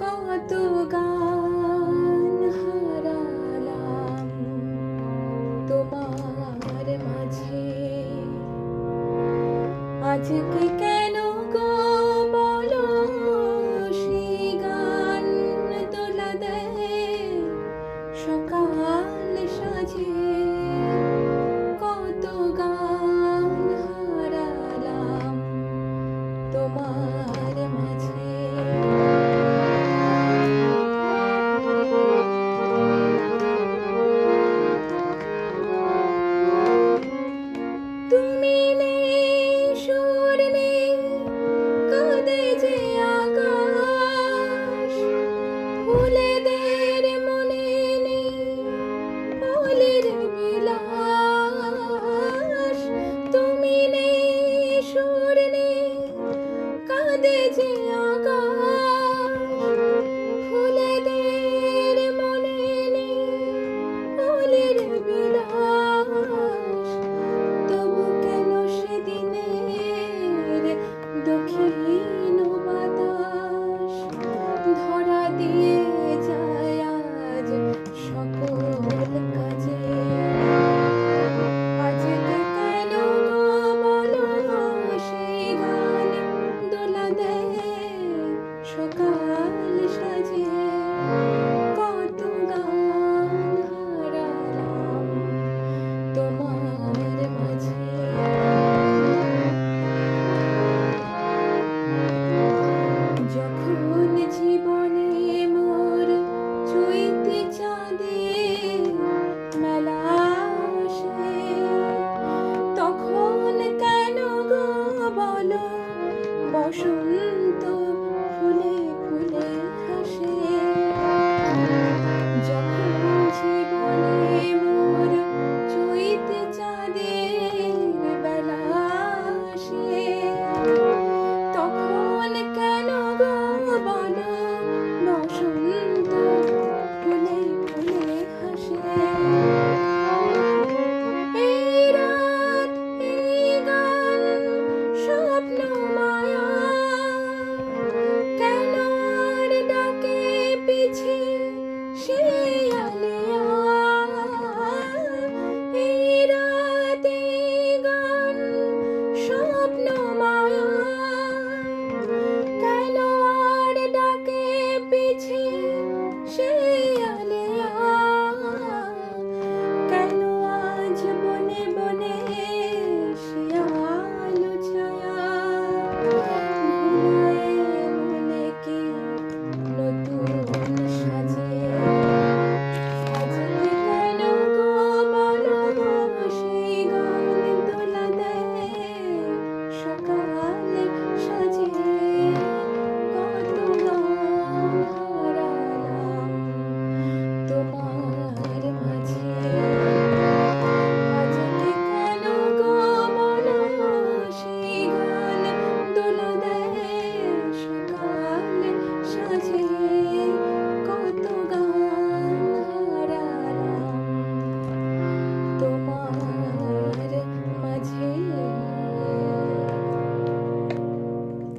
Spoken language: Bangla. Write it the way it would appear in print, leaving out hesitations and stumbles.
কত গান হারালাম তোমার মাঝে, আজকে কেন গো বলো সেই গান তোলা দেয় সকাল সাজে। কত গান হারালাম তোমার মাঝে। তুমি নেই, সুর নেই, কাঁদে যে আকাশ, ফুলেদের মনে নেই ফুলের বিলাস। তুমি নেই, সুর নেই, কাঁদে যে আকাশ, ফুলেদের মনে নেই ফুলের বিলাস। তবু কেন সেদিনের দক্ষিণ বাতাস ধরা দিয়ে যায় আজ সকল কাজে। আজকে কেন গো বলো সেই গান দোলা দেয় সকাল সাজে। কত গান হারালাম তোমার মাঝে। যখন জীবনে মোর চৈতে চাঁদে মেলা আসে, তখন কেন গো বলো বসন্ত ফুলে ফুলে হাসে।